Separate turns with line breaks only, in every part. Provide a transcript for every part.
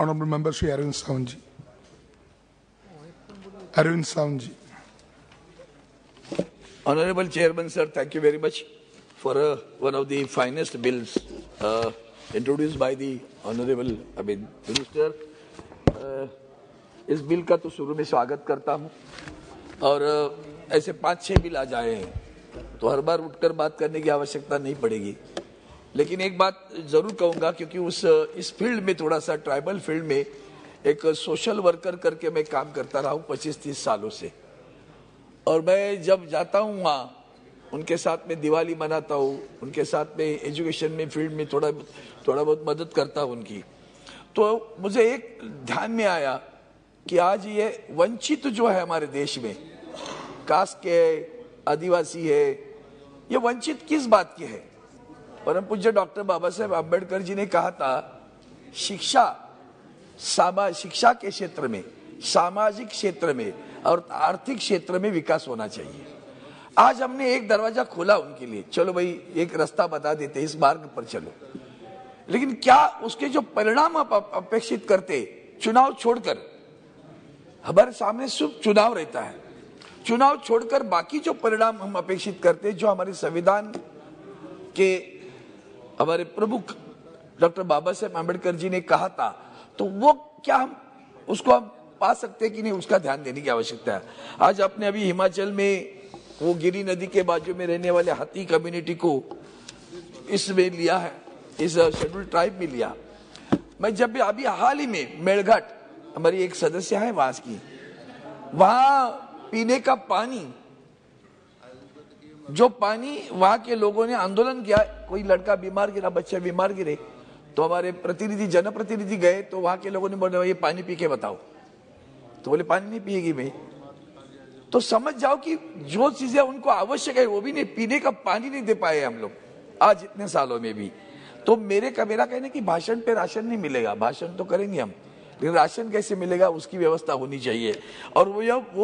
Honorable Member Shri Arvind Savanji. Arvind Savanji.
Honorable Chairman, sir, thank you very much for one of the finest bills introduced by the Honorable Minister. इस bill का तो शुरू में स्वागत करता हूं और ऐसे 5-6 बिल आ जाए हैं तो हर बार उठकर बात करने की आवश्यकता नहीं पड़ेगी। लेकिन एक बात जरूर कहूंगा, क्योंकि इस फील्ड में, थोड़ा सा ट्राइबल फील्ड में एक सोशल वर्कर करके मैं काम करता रहा हूं 25-30 सालों से, और मैं जब जाता हूं वहां उनके साथ में दिवाली मनाता हूं, उनके साथ में एजुकेशन में फील्ड में थोड़ा बहुत मदद करता हूं उनकी, तो मुझे एक ध्यान में आया कि आज ये वंचित जो है हमारे देश में, कास्ट के आदिवासी है, ये वंचित किस बात के है? परम पूज्य डॉक्टर बाबा साहेब अम्बेडकर जी ने कहा था, शिक्षा के क्षेत्र में, सामाजिक क्षेत्र में और आर्थिक क्षेत्र में विकास होना चाहिए। आज हमने एक दरवाजा खोला उनके लिए, चलो भाई एक रास्ता बता देते, इस मार्ग पर चलो, लेकिन क्या उसके जो परिणाम आप अपेक्षित करते, चुनाव छोड़कर, हमारे सामने सिर्फ चुनाव रहता है, चुनाव छोड़कर बाकी जो परिणाम हम अपेक्षित करते, जो हमारे संविधान के हमारे प्रमुख डॉक्टर बाबा साहेब अम्बेडकर जी ने कहा था, तो वो क्या हम उसको हम पा सकते हैं कि नहीं, उसका ध्यान देने की आवश्यकता है। आज आपने अभी हिमाचल में वो गिरी नदी के बाजू में रहने वाले हाथी कम्युनिटी को इसमें लिया है, इस शेड्यूल ट्राइब में लिया। मैं जब भी अभी हाल ही में मेलघाट, हमारी एक सदस्य है वहां की, वहां पीने का पानी, जो पानी वहां के लोगों ने आंदोलन किया, कोई लड़का बीमार गिरा, बच्चे बीमार गिरे, तो हमारे प्रतिनिधि, जनप्रतिनिधि गए, तो वहां के लोगों ने बोला ये पानी पी के बताओ, तो बोले पानी नहीं पिएगी भाई। तो समझ जाओ कि जो चीजें उनको आवश्यक है वो भी नहीं, पीने का पानी नहीं दे पाए हम लोग आज इतने सालों में भी। तो मेरा कहना कि भाषण पे राशन नहीं मिलेगा, भाषण तो करेंगे हम, लेकिन राशन कैसे मिलेगा उसकी व्यवस्था होनी चाहिए, और वो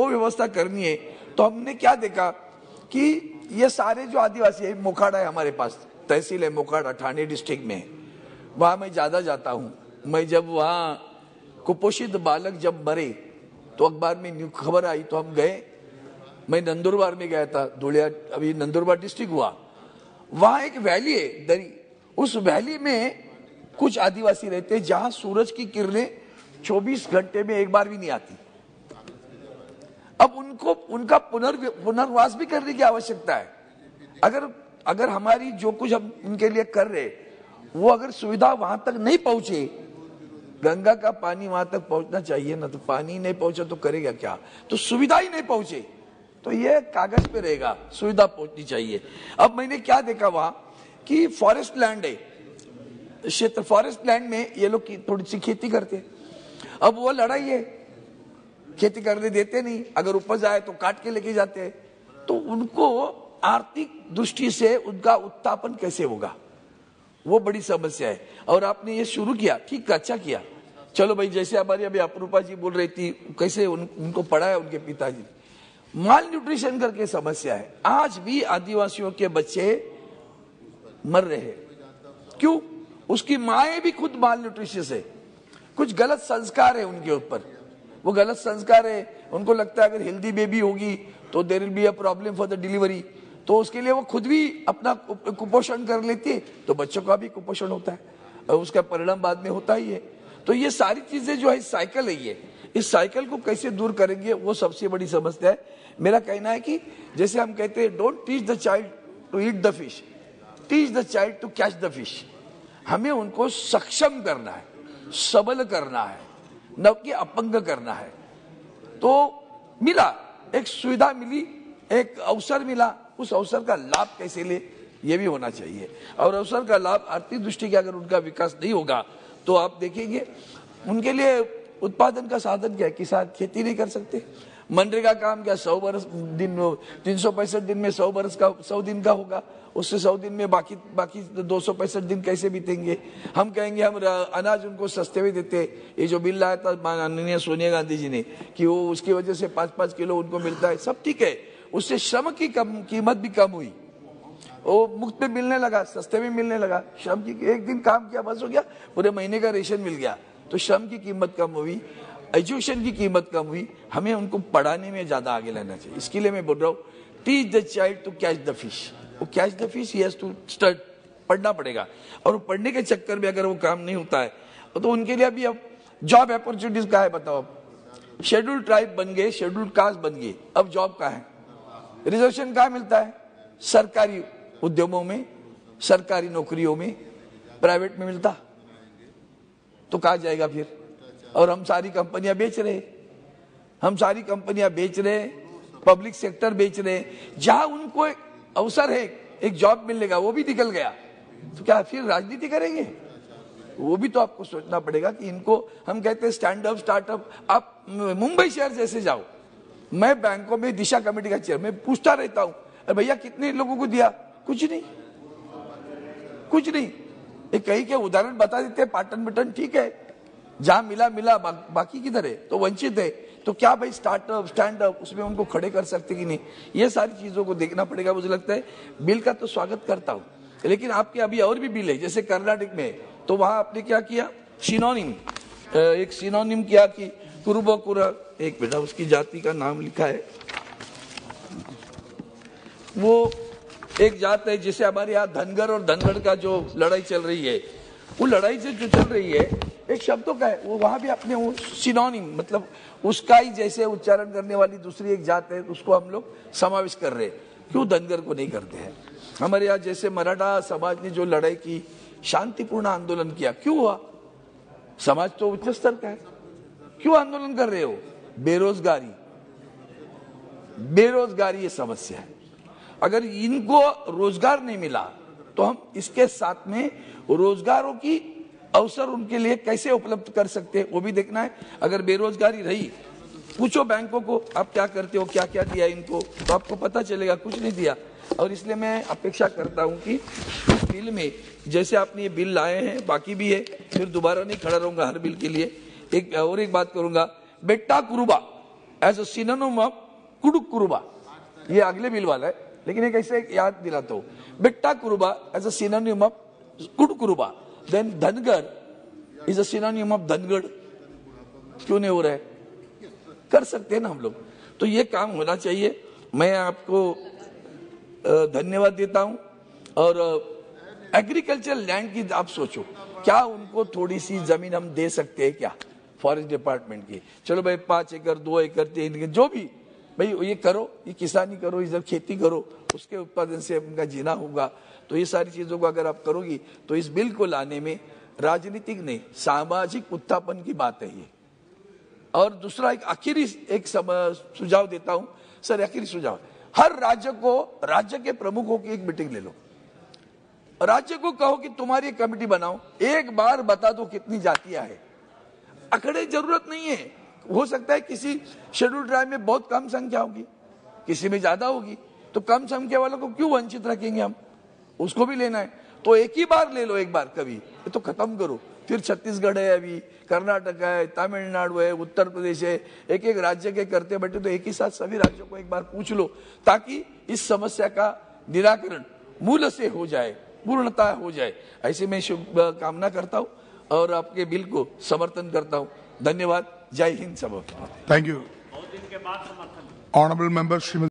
व्यवस्था करनी है। तो हमने क्या देखा कि ये सारे जो आदिवासी है, मोखाड़ा है हमारे पास, तहसील है मोखाड़ा, ठाणे डिस्ट्रिक्ट में, वहां मैं ज्यादा जाता हूँ। मैं जब वहाँ कुपोषित बालक जब मरे तो अखबार में खबर आई, तो हम गए, मैं नंदुरबार में गया था, धुलिया, अभी नंदुरबार डिस्ट्रिक्ट हुआ, वहां एक वैली है दरी, उस वैली में कुछ आदिवासी रहते हैं जहां सूरज की किरणें 24 घंटे में एक बार भी नहीं आती। अब उनको उनका पुनर्वास भी करने की आवश्यकता है। अगर हमारी जो कुछ हम उनके लिए कर रहे, वो अगर सुविधा वहां तक नहीं पहुंचे, गंगा का पानी वहां तक पहुंचना चाहिए ना, तो पानी नहीं पहुंचा तो करेगा क्या? तो सुविधा ही नहीं पहुंचे तो ये कागज पे रहेगा, सुविधा पहुंचनी चाहिए। अब मैंने क्या देखा वहां कि फॉरेस्ट लैंड है क्षेत्र, फॉरेस्ट लैंड में ये लोग थोड़ी सी खेती करते, अब वो लड़ाई है, खेती करने देते नहीं, अगर उपज आए तो काट के लेके जाते हैं, तो उनको आर्थिक दृष्टि से उनका उत्थापन कैसे होगा, वो बड़ी समस्या है। और आपने ये शुरू किया, ठीक, अच्छा किया, चलो भाई, जैसे हमारी अभी अपरूपा जी बोल रही थी, कैसे उनको पढ़ाया उनके पिताजी, माल न्यूट्रिशन करके समस्या है, आज भी आदिवासियों के बच्चे मर रहे हैं। क्यों? उसकी माएँ भी खुद माल न्यूट्रिशन है, कुछ गलत संस्कार है उनके ऊपर, वो गलत संस्कार है, उनको लगता है अगर हेल्दी बेबी होगी तो there will be a problem for the delivery, तो उसके लिए वो खुद भी अपना कुपोषण कर लेती है, तो बच्चों का भी कुपोषण होता है और उसका परिणाम बाद में होता ही है। तो ये सारी चीजें जो है साइकिल है, ये इस साइकिल को कैसे दूर करेंगे वो सबसे बड़ी समस्या है। मेरा कहना है कि जैसे हम कहते हैं, don't teach the child to eat the fish, teach the child to catch the fish. हमें उनको सक्षम करना है, सबल करना है, न कि अपंग करना है। तो मिला, एक सुविधा मिली, एक अवसर मिला, उस अवसर का लाभ कैसे ले, ये भी होना चाहिए। और अवसर का लाभ आर्थिक दृष्टि के अगर उनका विकास नहीं होगा तो आप देखेंगे उनके लिए उत्पादन का साधन क्या है, किसान खेती नहीं कर सकते। मनरेगा काम क्या 100 बरस दिन, 365 दिन में 100 दिन का होगा, उससे 100 दिन में बाकी 265 दिन कैसे बीतेंगे? हम कहेंगे हम अनाज उनको सस्ते में देते, ये जो बिल लाया था माननीय सोनिया गांधी जी ने कि वो उसकी वजह से 5-5 किलो उनको मिलता है, सब ठीक है, उससे श्रम की कीमत भी कम हुई, वो मुफ्त में मिलने लगा, सस्ते में मिलने लगा। श्रम की एक दिन काम किया बस हो गया, पूरे महीने का रेशन मिल गया। तो श्रम की कीमत कम हुई, एजुकेशन की कीमत कम हुई, हमें उनको पढ़ाने में ज्यादा आगे लाना चाहिए। इसके लिए मैं बोल रहा हूँ, teach the child to catch the fish. वो catch the fish he has to study, पढ़ना पड़ेगा। और पढ़ने के चक्कर में अगर वो काम नहीं होता है तो उनके लिए अभी अब जॉब अपॉर्चुनिटीज का है, बताओ। शेड्यूल्ड ट्राइब बन गए, शेड्यूल्ड कास्ट बन गए, अब जॉब का है, रिजर्वेशन कहाँ मिलता है? सरकारी उद्यमों में, सरकारी नौकरियों में, प्राइवेट में मिलता तो कहाँ जाएगा फिर? और हम सारी कंपनियां बेच रहे, पब्लिक सेक्टर बेच रहे, जहां उनको एक अवसर है, एक जॉब मिलने का, वो भी निकल गया, तो क्या फिर राजनीति करेंगे? वो भी तो आपको सोचना पड़ेगा कि इनको हम कहते हैं स्टैंड अप स्टार्टअप। आप मुंबई शहर जैसे जाओ, मैं बैंकों में दिशा कमेटी का चेयर, मैं पूछता रहता हूं, अरे भैया कितने लोगों को दिया? कुछ नहीं। एक कहीं के उदाहरण बता देते हैं, पाटन बटन ठीक है, जहां मिला, बाकी किधर है? तो वंचित है। तो क्या भाई स्टार्टअप स्टैंड अप उसमें उनको खड़े कर सकते कि नहीं? ये सारी चीजों को देखना पड़ेगा। मुझे लगता है बिल का तो स्वागत करता हूं, लेकिन आपके अभी और भी बिल है, जैसे कर्नाटक में, तो वहां आपने क्या किया? सिनोनिम, एक सिनोनिम किया कि कुरुबकुरा, एक बेटा उसकी जाति का नाम लिखा है, वो एक जात है जिसे हमारे यहाँ धनगर और धनगढ़ का जो लड़ाई चल रही है, वो लड़ाई से जो चल रही है, एक शब्दों का है, वो वहां भी अपने वो सिनोनिम, मतलब उसका ही जैसे उच्चारण करने वाली दूसरी एक जात है, उसको हम लोग समावेश कर रहे हैं। क्यों धनगर को नहीं करते हैं? हमारे यहाँ जैसे मराठा समाज ने जो लड़ाई की, शांतिपूर्ण आंदोलन किया, क्यों हुआ? समाज तो उच्च स्तर का है, क्यों आंदोलन कर रहे हो? बेरोजगारी ये समस्या है। अगर इनको रोजगार नहीं मिला तो हम इसके साथ में रोजगारों की अवसर उनके लिए कैसे उपलब्ध कर सकते हैं, वो भी देखना है। अगर बेरोजगारी रही, पूछो बैंकों को आप क्या करते हो, क्या क्या दिया इनको, तो आपको पता चलेगा कुछ नहीं दिया। और इसलिए मैं अपेक्षा करता हूं कि इस बिल में, जैसे आपने ये बिल लाए हैं, बाकी भी है, फिर दोबारा नहीं खड़ा रहूंगा हर बिल के लिए। एक बात करूंगा, Betta Kuruba as a synonym of Kuduk Kuruba, ये अगले बिल वाला है, लेकिन एक ऐसे याद दिलाता हूं, Betta Kuruba as a synonym of Kuduk Kuruba, then Dhangar is a synonym of Dhangarh. क्यों नहीं हो रहा है? कर सकते हैं ना हम लोग, तो ये काम होना चाहिए। मैं आपको धन्यवाद देता हूं। और एग्रीकल्चर लैंड की आप सोचो, क्या उनको थोड़ी सी जमीन हम दे सकते हैं क्या? फॉरेस्ट डिपार्टमेंट की, चलो भाई 5 एकड़ 2 एकड़ 3 एकड़ जो भी, भाई ये करो, ये किसानी करो, इधर खेती करो, उसके उत्पादन से उनका जीना होगा। तो ये सारी चीजों को अगर आप करोगी, तो इस बिल को लाने में राजनीतिक नहीं, सामाजिक उत्थापन की बात है ये। और दूसरा एक आखिरी एक सुझाव देता हूं सर, आखिरी सुझाव, हर राज्य को, राज्य के प्रमुखों की एक मीटिंग ले लो, राज्य को कहो कि तुम्हारी एक कमेटी बनाओ, एक बार बता दो कितनी जातियां हैं। अखड़े जरूरत नहीं है, हो सकता है किसी शेड्यूल ट्राइब में बहुत कम संख्या होगी, किसी में ज्यादा होगी, तो कम संख्या वालों को क्यों वंचित रखेंगे हम? उसको भी लेना है तो एक ही बार ले लो, एक बार कभी, ये तो खत्म करो। फिर छत्तीसगढ़ है, अभी कर्नाटक है, तमिलनाडु है, उत्तर प्रदेश है, एक एक राज्य के करते बैठे, तो एक ही साथ सभी राज्यों को एक बार पूछ लो, ताकि इस समस्या का निराकरण मूल से हो जाए, पूर्णता हो जाए। ऐसे में शुभ कामना करता हूं और आपके बिल को समर्थन करता हूं। धन्यवाद। जय हिंद सब।
Thank you. Honourable member Shrimati